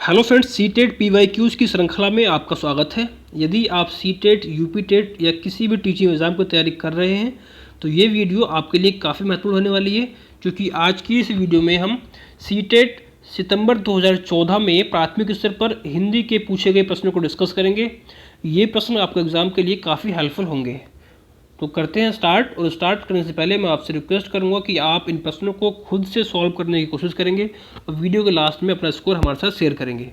Hello friends, C TET P Y Qs की श्रृंखला में आपका स्वागत है। यदि आप सी टेट, यूपी टेट या किसी भी टीचिंग एग्ज़ाम की तैयारी कर रहे हैं तो ये वीडियो आपके लिए काफ़ी महत्वपूर्ण होने वाली है, क्योंकि आज की इस वीडियो में हम सी टेट सितंबर 2014 में प्राथमिक स्तर पर हिंदी के पूछे गए प्रश्नों को डिस्कस करेंगे। ये प्रश्न आपके एग्ज़ाम के लिए काफ़ी हेल्पफुल होंगे। तो करते हैं स्टार्ट। और स्टार्ट करने से पहले मैं आपसे रिक्वेस्ट करूंगा कि आप इन प्रश्नों को खुद से सॉल्व करने की कोशिश करेंगे और वीडियो के लास्ट में अपना स्कोर हमारे साथ शेयर करेंगे।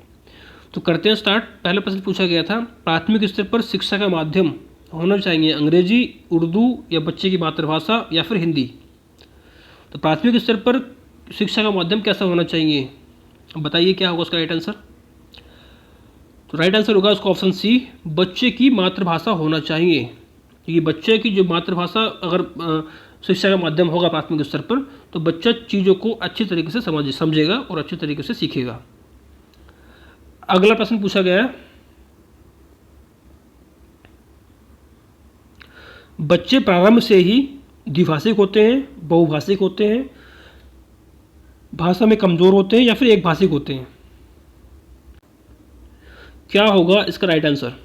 तो करते हैं स्टार्ट। पहला प्रश्न पूछा गया था, प्राथमिक स्तर पर शिक्षा का माध्यम होना चाहिए अंग्रेजी, उर्दू या बच्चे की मातृभाषा या फिर हिंदी। तो प्राथमिक स्तर पर शिक्षा का माध्यम कैसा होना चाहिए, बताइए क्या होगा उसका राइट आंसर। तो राइट आंसर होगा उसका ऑप्शन सी, बच्चे की मातृभाषा होना चाहिए। ये बच्चे की जो मातृभाषा अगर शिक्षा का माध्यम होगा प्राथमिक स्तर पर, तो बच्चा चीज़ों को अच्छी तरीके से समझेगा और अच्छी तरीके से सीखेगा। अगला प्रश्न पूछा गया है, बच्चे प्रारंभ से ही द्विभाषिक होते हैं, बहुभाषिक होते हैं, भाषा में कमजोर होते हैं या फिर एक भाषिक होते हैं। क्या होगा इसका राइट आंसर।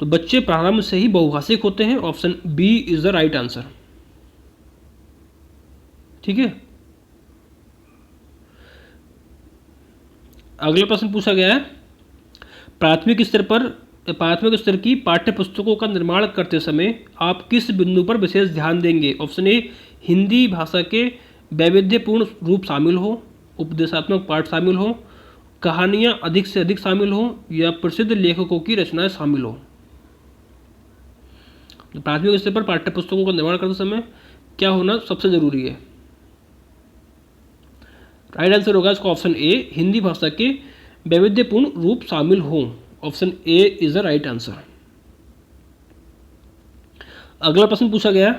तो बच्चे प्रारंभ से ही बहुभाषिक होते हैं, option B is the right answer. ठीक है। अगला प्रश्न पूछा गया है, प्राथमिक स्तर की पाठ्य पुस्तकों का निर्माण करते समय आप किस बिंदु पर विशेष ध्यान देंगे। ऑप्शन ए, हिंदी भाषा के वैविध्यपूर्ण रूप शामिल हो, उपदेशात्मक पाठ शामिल हो, कहानियां अधिक से अधिक शामिल हो या प्रसिद्ध लेखकों की रचनाएं शामिल हो। प्राथमिक स्तर पर पाठ्य पुस्तकों का निर्माण करते समय क्या होना सबसे जरूरी है। राइट आंसर होगा इसका ऑप्शन ए, हिंदी भाषा के वैविध्यपूर्ण रूप शामिल हो। Option A is the right answer. अगला प्रश्न पूछा गया,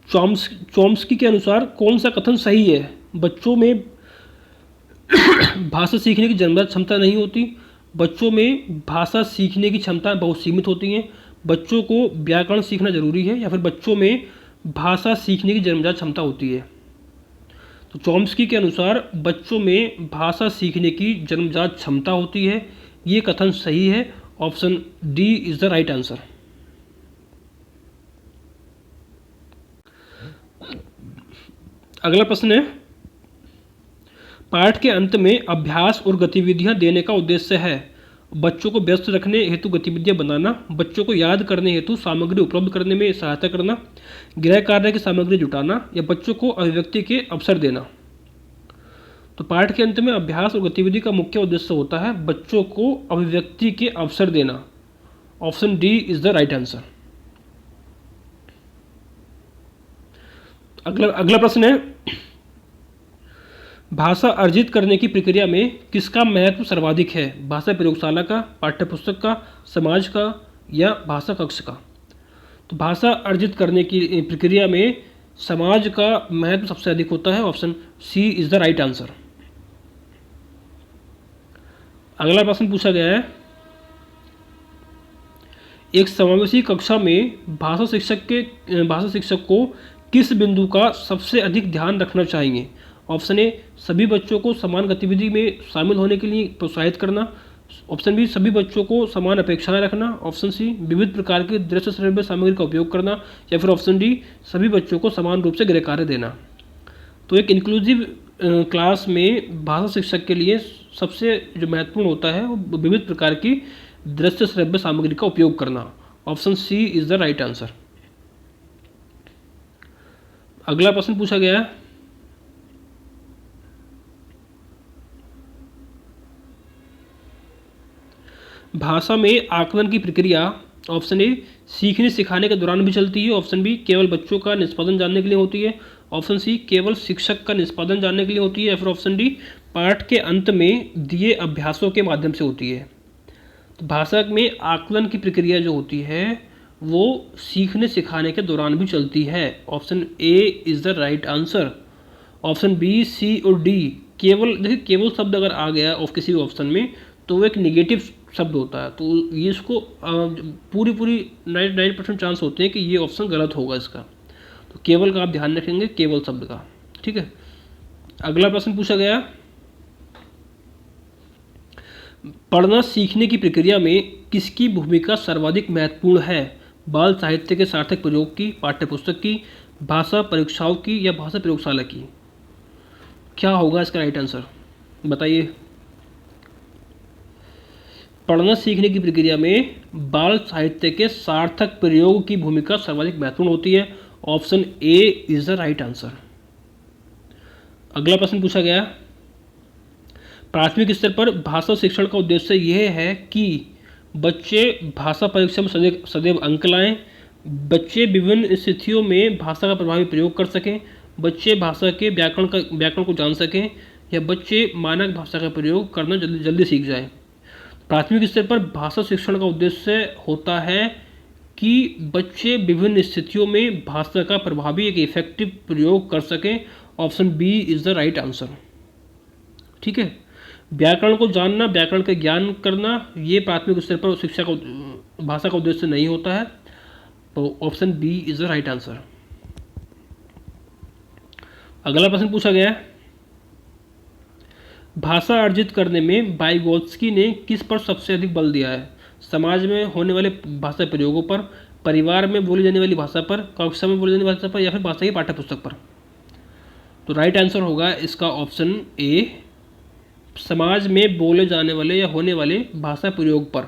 चॉम्स्की के अनुसार कौन सा कथन सही है। बच्चों में भाषा सीखने की जन्मजात क्षमता नहीं होती, बच्चों में भाषा सीखने की क्षमता बहुत सीमित होती हैं, बच्चों को व्याकरण सीखना जरूरी है या फिर बच्चों में भाषा सीखने की जन्मजात क्षमता होती है। तो चॉम्स्की के अनुसार बच्चों में भाषा सीखने की जन्मजात क्षमता होती है। ये कथन सही है, option D is the right answer. अगला प्रश्न है, पाठ के अंत में अभ्यास और गतिविधियां देने का उद्देश्य है। बच्चों को व्यस्त रखने हेतु गतिविधियां बनाना, बच्चों को याद करने हेतु सामग्री उपलब्ध करने में सहायता करना, गृह कार्य की सामग्री जुटाना या बच्चों को अभिव्यक्ति के अवसर देना। तो पाठ के अंत में अभ्यास और गतिविधि का मुख्य उद्देश्य होता है बच्चों को अभिव्यक्ति के अवसर देना। Option D is the right answer. अगला प्रश्न है, भाषा अर्जित करने की प्रक्रिया में किसका महत्व सर्वाधिक है। भाषा प्रयोगशाला का, पाठ्यपुस्तक का, समाज का या भाषा कक्ष का। तो भाषा अर्जित करने की प्रक्रिया में समाज का महत्व सबसे अधिक होता है, option C is the right answer. अगला प्रश्न पूछा गया है, एक समावेशी कक्षा में भाषा शिक्षक को किस बिंदु का सबसे अधिक ध्यान रखना चाहिए। ऑप्शन ए, सभी बच्चों को समान गतिविधि में शामिल होने के लिए प्रोत्साहित करना, ऑप्शन बी, सभी बच्चों को समान अपेक्षाएं रखना, ऑप्शन सी, विविध प्रकार की दृश्य श्रव्य सामग्री का उपयोग करना या फिर ऑप्शन डी, सभी बच्चों को समान रूप से गृह कार्य देना। तो एक इंक्लूसिव क्लास में भाषा शिक्षक के लिए सबसे जो महत्वपूर्ण होता है वो विविध प्रकार की दृश्य श्रव्य सामग्री का उपयोग करना। Option C is the right answer. अगला प्रश्न पूछा गया है, भाषा में आकलन की प्रक्रिया ऑप्शन ए, सीखने सिखाने के दौरान भी चलती है, ऑप्शन बी, केवल बच्चों का निष्पादन जानने के लिए होती है, ऑप्शन सी, केवल शिक्षक का निष्पादन जानने के लिए होती है या फिर ऑप्शन डी, पाठ के अंत में दिए अभ्यासों के माध्यम से होती है। तो भाषा में आकलन की प्रक्रिया जो होती है वो सीखने सिखाने के दौरान भी चलती है। Option A is the right answer. Option B, C और डी, देखिए केवल शब्द अगर आ गया ऑफ किसी भी ऑप्शन में तो वो एक निगेटिव शब्द होता है, तो ये इसको पूरी 99% चांस होते हैं कि ये ऑप्शन गलत होगा इसका। केवल का आप ध्यान रखेंगे, केवल शब्द का। ठीक है। अगला प्रश्न पूछा गया, पढ़ना सीखने की प्रक्रिया में किसकी भूमिका सर्वाधिक महत्वपूर्ण है? बाल साहित्य के सार्थक प्रयोग की, पाठ्यपुस्तक की, भाषा परीक्षाओं की या भाषा प्रयोगशाला की? क्या होगा इसका राइट आंसर, बताइए। पढ़ना सीखने की प्रक्रिया में बाल साहित्य के सार्थक प्रयोग की भूमिका सर्वाधिक महत्वपूर्ण होती है। Option A is the right answer. अगला प्रश्न पूछा गया, प्राथमिक स्तर पर भाषा शिक्षण का उद्देश्य यह है कि बच्चे भाषा परीक्षा में सदैव अंक लाएं, बच्चे विभिन्न स्थितियों में भाषा का प्रभावी प्रयोग कर सकें, बच्चे भाषा के व्याकरण को जान सकें, या बच्चे मानक भाषा का प्रयोग करना जल्दी सीख जाएं। प्राथमिक स्तर पर भाषा शिक्षण का उद्देश्य होता है कि बच्चे विभिन्न स्थितियों में भाषा का प्रभावी एक इफेक्टिव प्रयोग कर सकें। Option B is the right answer. ठीक है, व्याकरण को जानना, व्याकरण का ज्ञान करना, ये प्राथमिक स्तर पर शिक्षा का भाषा का उद्देश्य नहीं होता है। तो option B is the right answer. अगला प्रश्न पूछा गया, भाषा अर्जित करने में वाइगोत्स्की ने किस पर सबसे अधिक बल दिया है? समाज में होने वाले भाषा प्रयोगों पर, परिवार में बोली जाने वाली भाषा पर, कक्षा में बोली जाने वाली भाषा पर, या फिर भाषा की पाठ्यपुस्तक पर? तो राइट आंसर होगा इसका ऑप्शन ए, समाज में बोले जाने वाले या होने वाले भाषा प्रयोग पर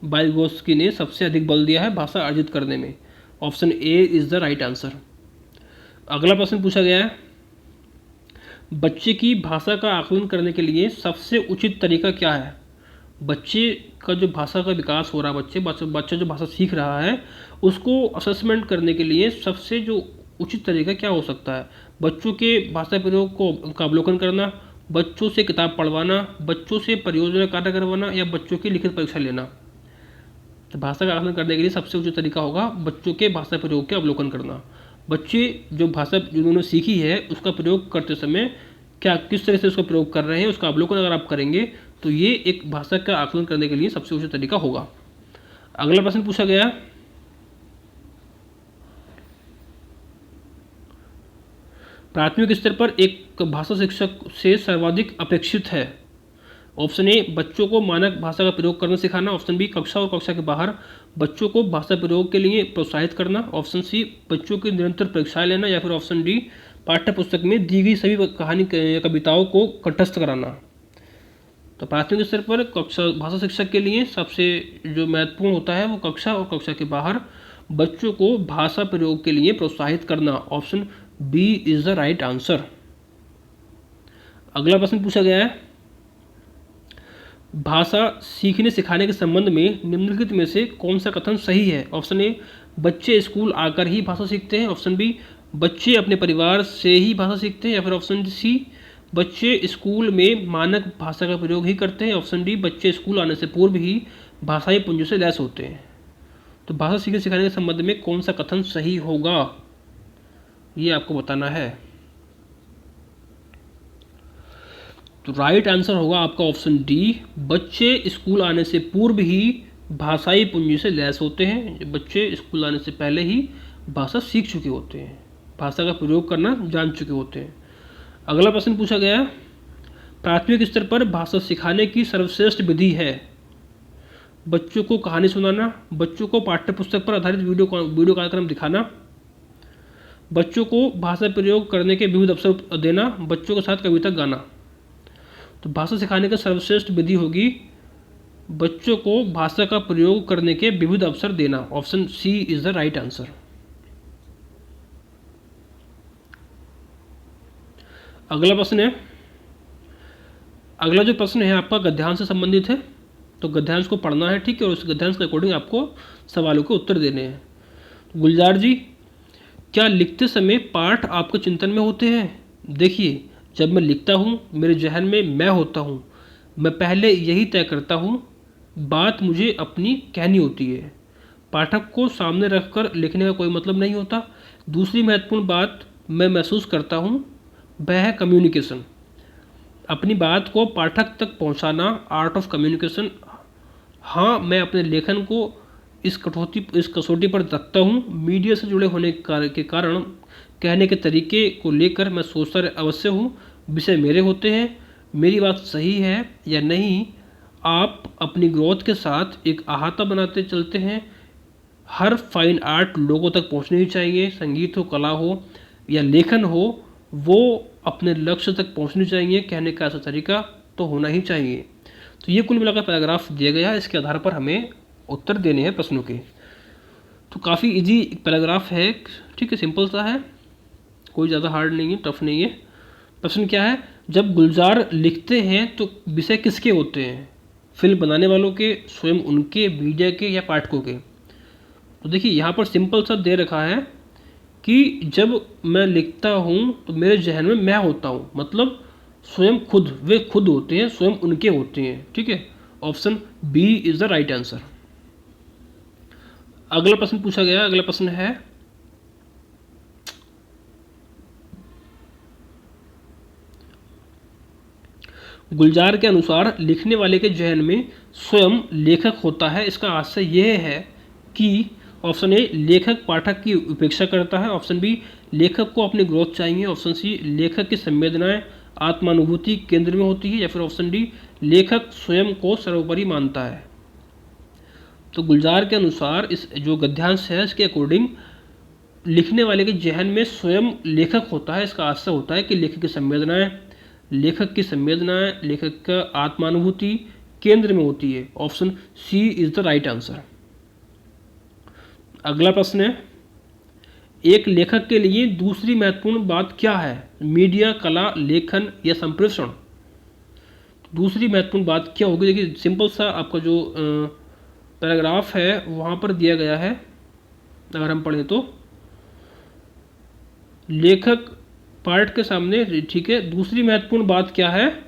वाइगोत्स्की ने सबसे अधिक बल दिया है भाषा अर्जित करने में। Option A is the right answer. अगला प्रश्न पूछा गया है, बच्चे की भाषा का आकलन करने के लिए सबसे उचित तरीका क्या है? बच्चे का जो भाषा का विकास हो रहा है, बच्चा जो भाषा सीख रहा है, उसको असेसमेंट करने के लिए सबसे जो उचित तरीका क्या हो सकता है? बच्चों के भाषा प्रयोग का अवलोकन करना, बच्चों से किताब पढ़वाना, बच्चों से परियोजना कार्य करवाना, या बच्चों की लिखित परीक्षा लेना? तो भाषा का आकलन करने के लिए सबसे उचित तरीका होगा बच्चों के भाषा प्रयोग के अवलोकन करना। बच्चे जो भाषा जिन्होंने सीखी है उसका प्रयोग करते समय क्या किस तरह से उसका प्रयोग कर रहे हैं, उसका अवलोकन अगर आप करेंगे तो ये एक भाषा का आकलन करने के लिए सबसे उचित तरीका होगा। अगला प्रश्न पूछा गया, प्राथमिक स्तर पर एक भाषा शिक्षक से सर्वाधिक अपेक्षित है? ऑप्शन ए, बच्चों को मानक भाषा का प्रयोग करना सिखाना। ऑप्शन बी, कक्षा और कक्षा के बाहर बच्चों को भाषा प्रयोग के लिए प्रोत्साहित करना। ऑप्शन सी, बच्चों की निरंतर परीक्षाएं लेना। या फिर ऑप्शन डी, पाठ्य पुस्तक में दी गई सभी कहानी कविताओं को कंठस्थ कराना। तो प्राथमिक स्तर पर कक्षा भाषा शिक्षक के लिए सबसे जो महत्वपूर्ण होता है वो कक्षा और कक्षा के बाहर बच्चों को भाषा प्रयोग के लिए प्रोत्साहित करना। Option B is the right answer. अगला प्रश्न पूछा गया है, भाषा सीखने सिखाने के संबंध में निम्नलिखित में से कौन सा कथन सही है? ऑप्शन ए, बच्चे स्कूल आकर ही भाषा सीखते हैं। ऑप्शन बी, बच्चे अपने परिवार से ही भाषा सीखते हैं। या फिर ऑप्शन सी, बच्चे स्कूल में मानक भाषा का प्रयोग ही करते हैं। ऑप्शन डी, बच्चे स्कूल आने से पूर्व ही भाषाई पुंजों से लैस होते हैं। तो भाषा सीखने सिखाने के संबंध में कौन सा कथन सही होगा ये आपको बताना है। तो राइट आंसर होगा आपका ऑप्शन डी, बच्चे स्कूल आने से पूर्व ही भाषाई पूंजी से लैस होते हैं। बच्चे स्कूल आने से पहले ही भाषा सीख चुके होते हैं, भाषा का प्रयोग करना जान चुके होते हैं। अगला प्रश्न पूछा गया, प्राथमिक स्तर पर भाषा सिखाने की सर्वश्रेष्ठ विधि है? बच्चों को कहानी सुनाना, बच्चों को पाठ्यपुस्तक पर आधारित वीडियो कार्यक्रम दिखाना, बच्चों को भाषा प्रयोग करने के विविध अवसर देना, बच्चों के साथ कविता गाना। तो भाषा सिखाने की सर्वश्रेष्ठ विधि होगी बच्चों को भाषा का प्रयोग करने के विविध अवसर देना। Option C is the right answer. अगला प्रश्न है, अगला जो प्रश्न है आपका गद्यांश से संबंधित है। तो गद्यांश को पढ़ना है, ठीक है, और उस गद्यांश के अकॉर्डिंग आपको सवालों के उत्तर देने हैं। गुलजार जी, क्या लिखते समय पाठ आपके चिंतन में होते हैं? देखिए, जब मैं लिखता हूँ मेरे जहन में मैं होता हूँ, मैं पहले यही तय करता हूँ बात मुझे अपनी कहनी होती है। पाठक को सामने रखकर लिखने का कोई मतलब नहीं होता। दूसरी महत्वपूर्ण बात मैं महसूस करता हूँ वह है कम्युनिकेशन, अपनी बात को पाठक तक पहुँचाना, आर्ट ऑफ कम्युनिकेशन। हाँ, मैं अपने लेखन को इस कसौटी पर रखता हूँ। मीडिया से जुड़े होने के कारण कहने के तरीके को लेकर मैं सोचता अवश्य हूँ, विषय मेरे होते हैं, मेरी बात सही है या नहीं आप अपनी ग्रोथ के साथ एक अहाता बनाते चलते हैं। हर फाइन आर्ट लोगों तक पहुंचनी ही चाहिए, संगीत हो, कला हो या लेखन हो, वो अपने लक्ष्य तक पहुंचनी चाहिए। कहने का ऐसा तरीका तो होना ही चाहिए। तो ये कुल मिलाकर पैराग्राफ दिया गया है, इसके आधार पर हमें उत्तर देने हैं प्रश्नों के। तो काफ़ी इजी पैराग्राफ है, ठीक है, सिंपल सा है, कोई ज़्यादा हार्ड नहीं है, टफ नहीं है। प्रश्न क्या है, जब गुलजार लिखते हैं तो विषय किसके होते हैं? फिल्म बनाने वालों के, स्वयं उनके, मीडिया के या पाठकों के? तो देखिए यहाँ पर सिंपल सा दे रखा है कि जब मैं लिखता हूँ तो मेरे जहन में मैं होता हूँ, मतलब स्वयं खुद, वे खुद होते हैं, स्वयं उनके होते हैं, ठीक है। Option B is the right answer. अगला प्रश्न पूछा गया, अगला प्रश्न है, गुलजार के अनुसार लिखने वाले के जहन में स्वयं लेखक होता है। इसका आशय यह है कि ऑप्शन ए, लेखक पाठक की उपेक्षा करता है। ऑप्शन बी, लेखक को अपनी ग्रोथ चाहिए। ऑप्शन सी, लेखक की संवेदनाएं आत्मानुभूति केंद्र में होती है। या फिर ऑप्शन डी, लेखक स्वयं को सर्वोपरि मानता है। तो गुलजार के अनुसार इस जो गद्यांश है इसके अकॉर्डिंग लिखने वाले के जहन में स्वयं लेखक होता है। इसका आशय होता है कि लेखक की संवेदनाएं, लेखक का आत्मानुभूति केंद्र में होती है। Option C is the right answer. अगला प्रश्न है, एक लेखक के लिए दूसरी महत्वपूर्ण बात क्या है? मीडिया, कला, लेखन या संप्रेषण? दूसरी महत्वपूर्ण बात क्या होगी? देखिए सिंपल सा आपका जो पैराग्राफ है वहाँ पर दिया गया है, अगर हम पढ़ें तो लेखक पार्ट के सामने, ठीक है, दूसरी महत्वपूर्ण बात क्या है?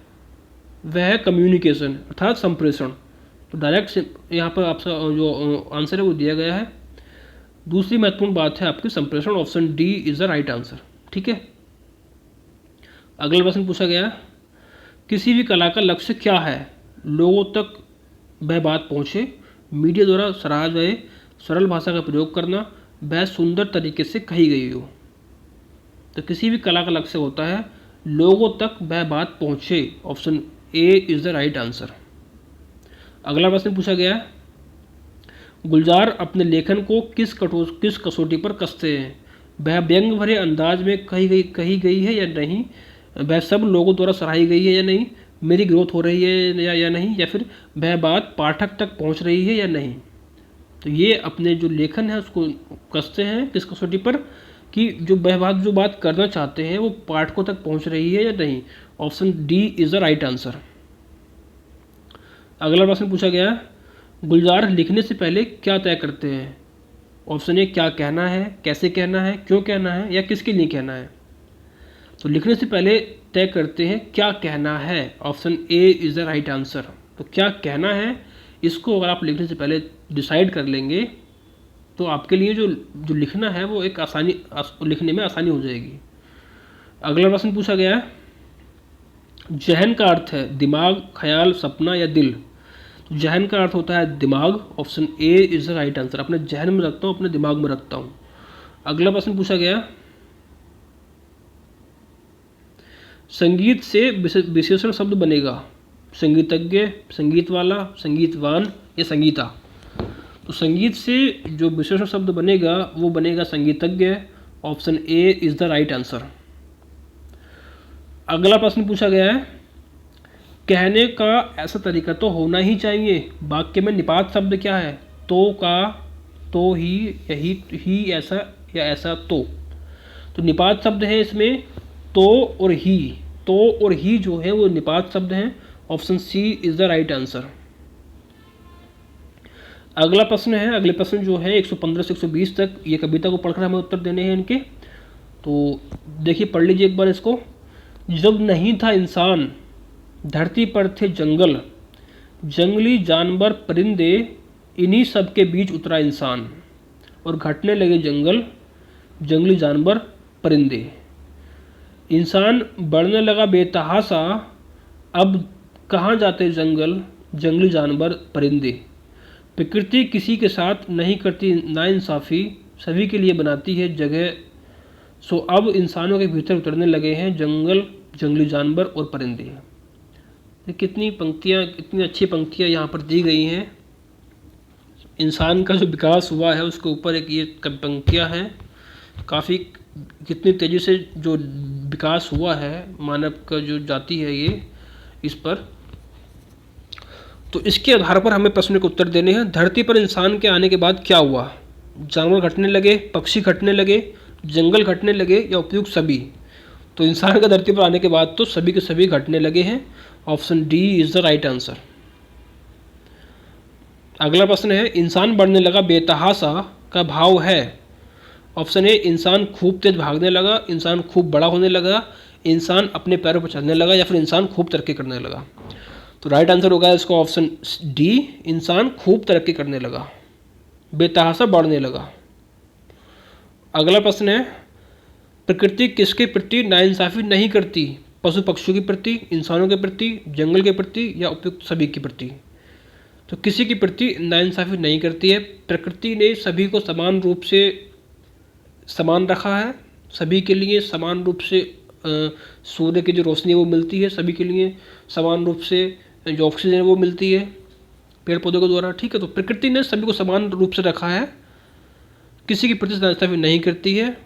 वह है कम्युनिकेशन अर्थात संप्रेषण। तो डायरेक्ट यहाँ पर आपका जो आंसर है वो दिया गया है, दूसरी महत्वपूर्ण बात है आपकी संप्रेषण। Option D is the right answer, ठीक है। अगला प्रश्न पूछा गया, किसी भी कला का लक्ष्य क्या है? लोगों तक वह बात पहुँचे, मीडिया द्वारा सराहा जाए, सरल भाषा का प्रयोग करना, वह सुंदर तरीके से कही गई हो। तो किसी भी कला का लक्ष्य होता है लोगों तक वह बात पहुँचे। Option A is the right answer. अगला प्रश्न पूछा गया, गुलजार अपने लेखन को किस कसौटी पर कसते हैं? वह व्यंग भरे अंदाज में कही गई है या नहीं? वह सब लोगों द्वारा सराही गई है या नहीं? मेरी ग्रोथ हो रही है या नहीं? या फिर वह बात पाठक तक पहुंच रही है या नहीं? तो ये अपने जो लेखन है उसको कसते हैं किस कसौटी पर, कि जो बात करना चाहते हैं वो पाठकों तक पहुंच रही है या नहीं। Option D is the right answer. अगला प्रश्न पूछा गया, गुलजार लिखने से पहले क्या तय करते हैं? ऑप्शन ए, क्या कहना है, कैसे कहना है, क्यों कहना है या किसके लिए कहना है? तो लिखने से पहले तय करते हैं क्या कहना है। Option A is the right answer. तो क्या कहना है, इसको अगर आप लिखने से पहले डिसाइड कर लेंगे तो आपके लिए जो लिखना है वो एक लिखने में आसानी हो जाएगी। अगला प्रश्न पूछा गया है, जहन का अर्थ है दिमाग, ख्याल, सपना या दिल? तो जहन का अर्थ होता है दिमाग। Option A is the right answer. अपने जहन में रखता हूँ, अपने दिमाग में रखता हूँ। अगला प्रश्न पूछा गया, संगीत से विशेषण शब्द बनेगा? संगीतज्ञ, संगीत वाला, संगीतवान या संगीता? तो संगीत से जो विशेषण शब्द बनेगा वो बनेगा संगीतज्ञ। Option A is the right answer. अगला प्रश्न पूछा गया है, कहने का ऐसा तरीका तो होना ही चाहिए। वाक्य में निपात शब्द क्या है? तो, का, तो, ही, ही ऐसा या ऐसा तो निपात शब्द है इसमें तो और ही। तो और ही जो है वो निपात शब्द हैं। Option C is the right answer. अगला प्रश्न है, अगले प्रश्न जो है 115 से 120 तक, ये कविता को पढ़कर हमें उत्तर देने हैं इनके। तो देखिए पढ़ लीजिए एक बार इसको। जब नहीं था इंसान, धरती पर थे जंगल, जंगली जानवर परिंदे, इन्हीं सब के बीच उतरा इंसान, और घटने लगे जंगल, जंगली जानवर परिंदे। इंसान बढ़ने लगा बेतहाशा, अब कहाँ जाते जंगल, जंगली जानवर परिंदे। प्रकृति किसी के साथ नहीं करती नाइंसाफ़ी, सभी के लिए बनाती है जगह। सो अब इंसानों के भीतर उतरने लगे हैं जंगल, जंगली जानवर और परिंदे। कितनी पंक्तियाँ, कितनी अच्छी पंक्तियाँ यहाँ पर दी गई हैं। इंसान का जो विकास हुआ है उसके ऊपर एक ये पंक्तियाँ हैं। काफ़ी कितनी तेज़ी से जो विकास हुआ है मानव का जो जाति है ये, इस पर। तो इसके आधार पर हमें प्रश्न के उत्तर देने हैं। धरती पर इंसान के आने के बाद क्या हुआ? जानवर घटने लगे, पक्षी घटने लगे, जंगल घटने लगे, या उपयुक्त सभी? तो इंसान का धरती पर आने के बाद तो सभी के सभी घटने लगे हैं। Option D is the right answer. अगला प्रश्न है, इंसान बढ़ने लगा बेतहाशा का भाव है? ऑप्शन ए, इंसान खूब तेज भागने लगा, इंसान खूब बड़ा होने लगा, इंसान अपने पैरों पर चलने लगा, या फिर इंसान खूब तरक्की करने लगा। तो राइट आंसर होगा इसका ऑप्शन डी, इंसान खूब तरक्की करने लगा, बेतहाशा बढ़ने लगा। अगला प्रश्न है, प्रकृति किसके प्रति नाइंसाफ़ी नहीं करती? पशु पक्षियों के प्रति, इंसानों के प्रति, जंगल के प्रति, या उपयुक्त सभी के प्रति? तो किसी के प्रति नाइंसाफ़ी नहीं करती है। प्रकृति ने सभी को समान रूप से समान रखा है, सभी के लिए समान रूप से सूर्य की जो रोशनी है वो मिलती है, सभी के लिए समान रूप से जो ऑक्सीजन है वो मिलती है पेड़ पौधों के द्वारा। ठीक है, तो प्रकृति ने सभी को समान रूप से रखा है, किसी के प्रति नाइंसाफ़ी नहीं करती है।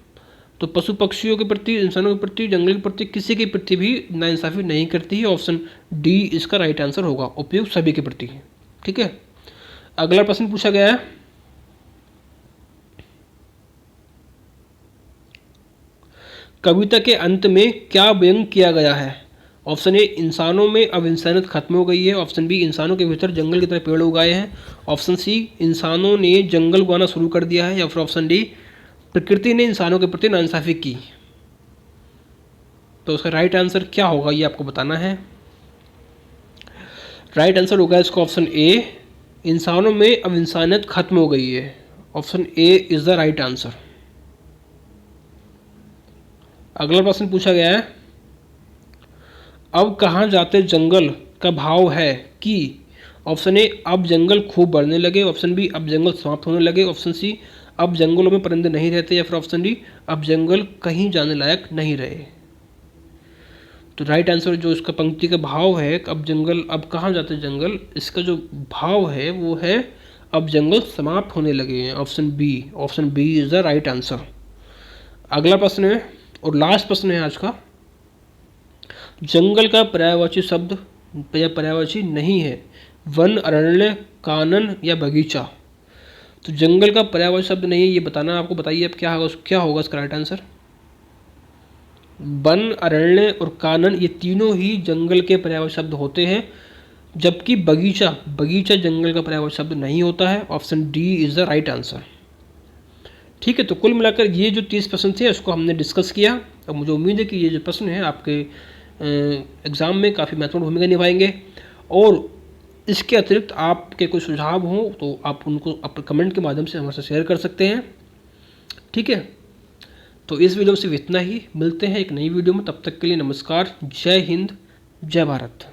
तो पशु पक्षियों के प्रति, इंसानों के प्रति, जंगल के प्रति, किसी के प्रति भी नाइंसाफ़ी नहीं करती है। ऑप्शन डी इसका राइट आंसर होगा, उपयुक्त सभी के प्रति। ठीक है, अगला प्रश्न पूछा गया है, कविता के अंत में क्या व्यंग किया गया है? ऑप्शन ए, इंसानों में अब इंसानियत खत्म हो गई है। ऑप्शन बी, इंसानों के भीतर जंगल की तरह पेड़ उगाए हैं। ऑप्शन सी, इंसानों ने जंगल उगाना शुरू कर दिया है। या फिर ऑप्शन डी, प्रकृति ने इंसानों के प्रति नाइंसाफ़ी की। तो उसका राइट आंसर क्या होगा ये आपको बताना है। राइट आंसर होगा इसका ऑप्शन ए, इंसानों में अब इंसानियत खत्म हो गई है। Option A is the right answer. अगला प्रश्न पूछा गया है, अब कहाँ जाते जंगल का भाव है कि? ऑप्शन ए, अब जंगल खूब बढ़ने लगे। ऑप्शन बी, अब जंगल समाप्त होने लगे। ऑप्शन सी, अब जंगलों में परिंदे नहीं रहते। या फिर ऑप्शन डी, अब जंगल कहीं जाने लायक नहीं रहे। तो राइट आंसर जो इसका पंक्ति का भाव है, अब जंगल, अब कहाँ जाते जंगल, इसका जो भाव है वो है अब जंगल समाप्त होने लगे हैं। Option B is the right answer. अगला प्रश्न है और लास्ट प्रश्न है आज का, जंगल का पर्यायवाची शब्द या पर्यायवाची नहीं है, वन, अरण्य, कानन या बगीचा? तो जंगल का पर्यायवाची शब्द नहीं है, ये बताना आपको। बताइए अब क्या होगा इसका राइट आंसर। वन, अरण्य और कानन ये तीनों ही जंगल के पर्यायवाची शब्द होते हैं, जबकि बगीचा जंगल का पर्यायवाची शब्द नहीं होता है। Option D is the right answer. ठीक है, तो कुल मिलाकर ये जो 30 प्रश्न थे उसको हमने डिस्कस किया। अब मुझे उम्मीद है कि ये जो प्रश्न है आपके एग्ज़ाम में काफ़ी महत्वपूर्ण भूमिका निभाएंगे। और इसके अतिरिक्त आपके कोई सुझाव हों तो आप उनको अपने कमेंट के माध्यम से हमारे साथ शेयर कर सकते हैं। ठीक है, तो इस वीडियो में सिर्फ इतना ही। मिलते हैं एक नई वीडियो में, तब तक के लिए नमस्कार, जय हिंद, जय भारत।